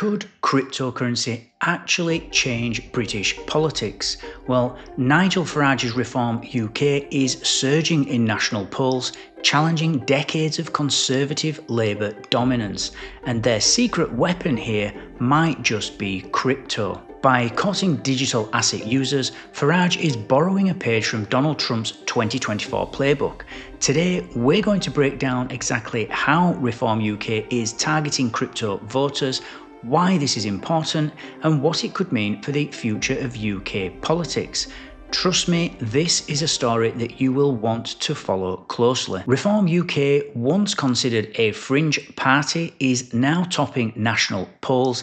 Could cryptocurrency actually change British politics? Well, Nigel Farage's Reform UK is surging in national polls, challenging decades of Conservative Labour dominance, and their secret weapon here might just be crypto. By courting digital asset users, Farage is borrowing a page from Donald Trump's 2024 playbook. Today, we're going to break down exactly how Reform UK is targeting crypto voters, why this is important, and what it could mean for the future of UK politics. Trust me, this is a story that you will want to follow closely. Reform UK, once considered a fringe party, is now topping national polls.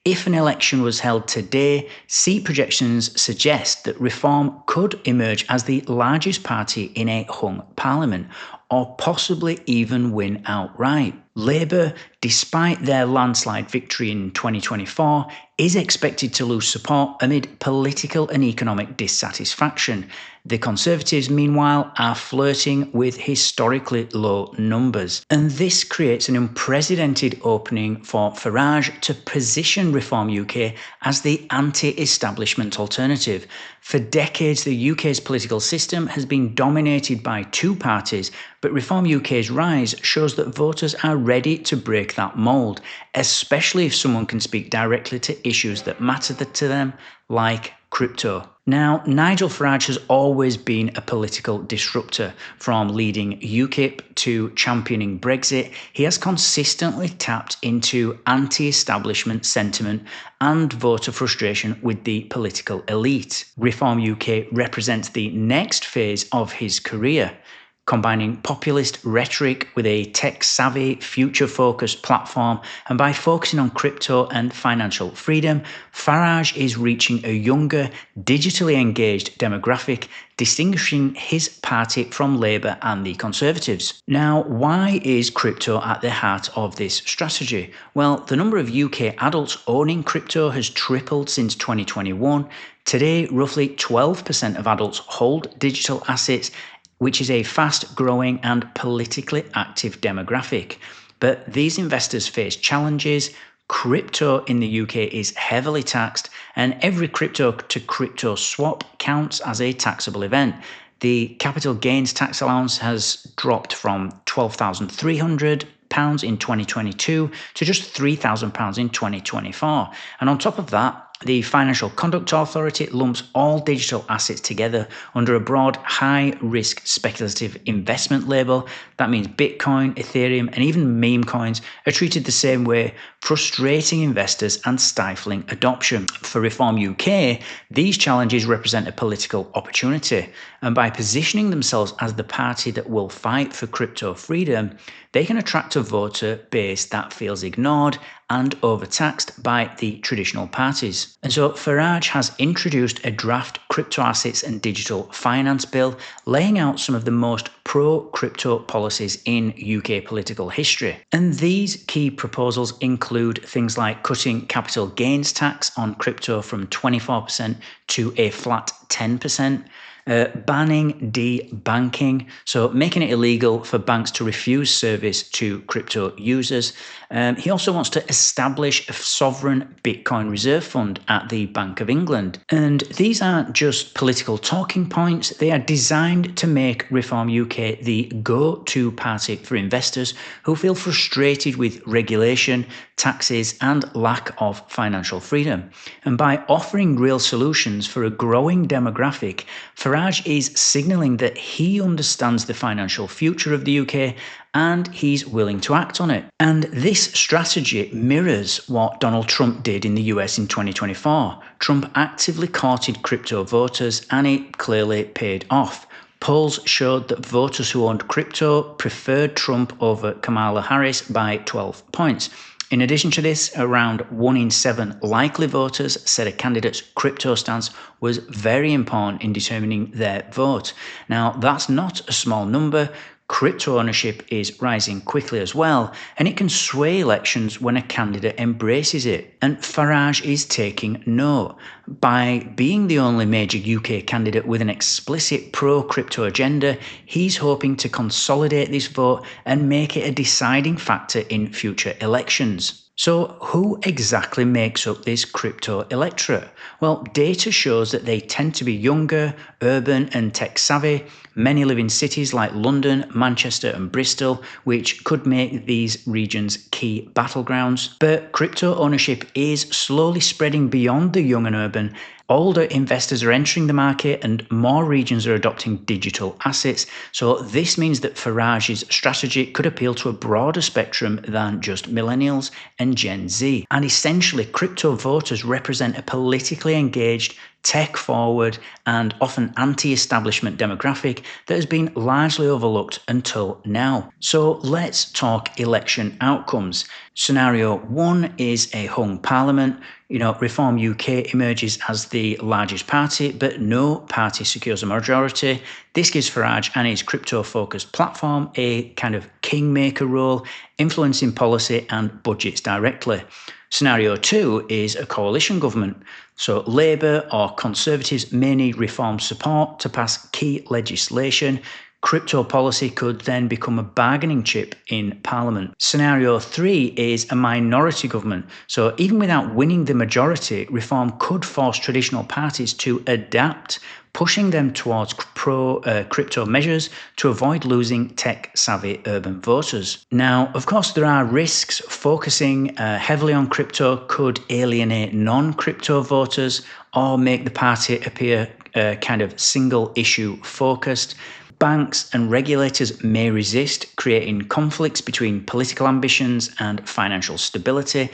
If an election was held today, seat projections suggest that Reform could emerge as the largest party in a hung parliament, or possibly even win outright. Labour, despite their landslide victory in 2024, is expected to lose support amid political and economic dissatisfaction. The Conservatives, meanwhile, are flirting with historically low numbers. And this creates an unprecedented opening for Farage to position Reform UK as the anti-establishment alternative. For decades, the UK's political system has been dominated by two parties, but Reform UK's rise shows that voters are ready to break that mould, especially if someone can speak directly to issues that matter to them, like crypto. Now, Nigel Farage has always been a political disruptor. From leading UKIP to championing Brexit, he has consistently tapped into anti-establishment sentiment and voter frustration with the political elite. Reform UK represents the next phase of his career. Combining populist rhetoric with a tech-savvy, future-focused platform, and by focusing on crypto and financial freedom, Farage is reaching a younger, digitally engaged demographic, distinguishing his party from Labour and the Conservatives. Now, why is crypto at the heart of this strategy? Well, the number of UK adults owning crypto has tripled since 2021. Today, roughly 12% of adults hold digital assets, which is a fast-growing and politically active demographic. But these investors face challenges. Crypto in the UK is heavily taxed, and every crypto-to-crypto swap counts as a taxable event. The capital gains tax allowance has dropped from £12,300 in 2022 to just £3,000 in 2024. And on top of that, the Financial Conduct Authority lumps all digital assets together under a broad, high-risk speculative investment label. That means Bitcoin, Ethereum, and even meme coins are treated the same way, frustrating investors and stifling adoption. For Reform UK, these challenges represent a political opportunity, and by positioning themselves as the party that will fight for crypto freedom, they can attract a voter base that feels ignored and overtaxed by the traditional parties. And so Farage has introduced a draft crypto assets and digital finance bill, laying out some of the most pro-crypto policies in UK political history. And these key proposals include things like cutting capital gains tax on crypto from 24% to a flat 10%, banning debanking, so making it illegal for banks to refuse service to crypto users. He also wants to establish a sovereign Bitcoin reserve fund at the Bank of England. And these aren't just political talking points, they are designed to make Reform UK the go-to party for investors who feel frustrated with regulation, taxes, and lack of financial freedom. And by offering real solutions for a growing demographic, Farage is signalling that he understands the financial future of the UK and he's willing to act on it. And this strategy mirrors what Donald Trump did in the US in 2024. Trump actively courted crypto voters and it clearly paid off. Polls showed that voters who owned crypto preferred Trump over Kamala Harris by 12 points. In addition to this, around 1 in 7 likely voters said a candidate's crypto stance was very important in determining their vote. Now, that's not a small number. Crypto ownership is rising quickly as well, and it can sway elections when a candidate embraces it. And Farage is taking note. By being the only major UK candidate with an explicit pro-crypto agenda, he's hoping to consolidate this vote and make it a deciding factor in future elections. So, who exactly makes up this crypto electorate? Well, data shows that they tend to be younger, urban, and tech savvy. Many live in cities like London, Manchester, and Bristol, which could make these regions key battlegrounds. But crypto ownership is slowly spreading beyond the young and urban. Older investors are entering the market and more regions are adopting digital assets. So, this means that Farage's strategy could appeal to a broader spectrum than just millennials and Gen Z. And essentially, crypto voters represent a politically engaged, tech forward, and often anti establishment demographic that has been largely overlooked until now. So, let's talk election outcomes. Scenario 1 is a hung parliament. Reform UK emerges as the largest party, but no party secures a majority. This gives Farage and his crypto-focused platform a kind of kingmaker role, influencing policy and budgets directly. Scenario 2 is a coalition government. So Labour or Conservatives may need reform support to pass key legislation. Crypto policy could then become a bargaining chip in Parliament. Scenario 3 is a minority government. So even without winning the majority, reform could force traditional parties to adapt, pushing them towards pro-crypto measures to avoid losing tech-savvy urban voters. Now, of course, there are risks. Focusing heavily on crypto could alienate non-crypto voters or make the party appear kind of single-issue focused. Banks and regulators may resist, creating conflicts between political ambitions and financial stability.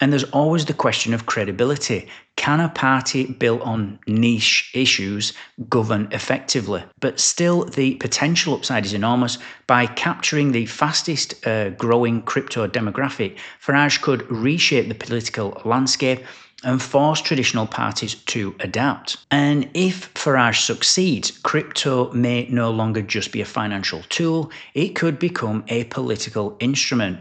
And there's always the question of credibility. Can a party built on niche issues govern effectively? But still, the potential upside is enormous. By capturing the fastest growing crypto demographic, Farage could reshape the political landscape and force traditional parties to adapt. And if Farage succeeds, crypto may no longer just be a financial tool, it could become a political instrument.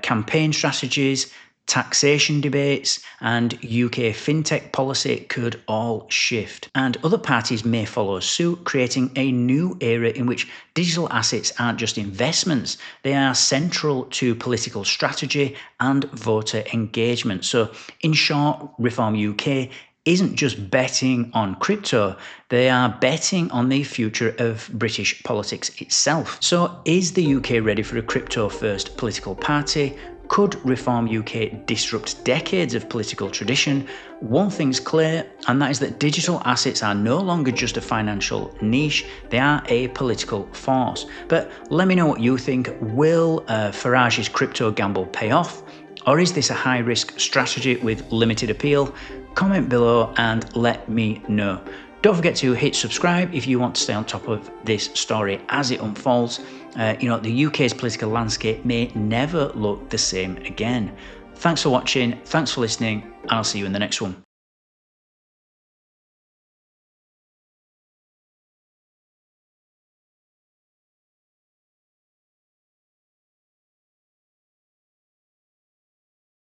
Campaign strategies, taxation debates, and UK fintech policy could all shift. And other parties may follow suit, creating a new era in which digital assets aren't just investments, they are central to political strategy and voter engagement. So, in short, Reform UK isn't just betting on crypto, they are betting on the future of British politics itself. So, is the UK ready for a crypto-first political party? Could Reform UK disrupt decades of political tradition? One thing's clear, and that is that digital assets are no longer just a financial niche, they are a political force. But let me know what you think. Will Farage's crypto gamble pay off? Or is this a high-risk strategy with limited appeal? Comment below and let me know. Don't forget to hit subscribe if you want to stay on top of this story as it unfolds. The UK's political landscape may never look the same again. Thanks for watching, thanks for listening, and I'll see you in the next one.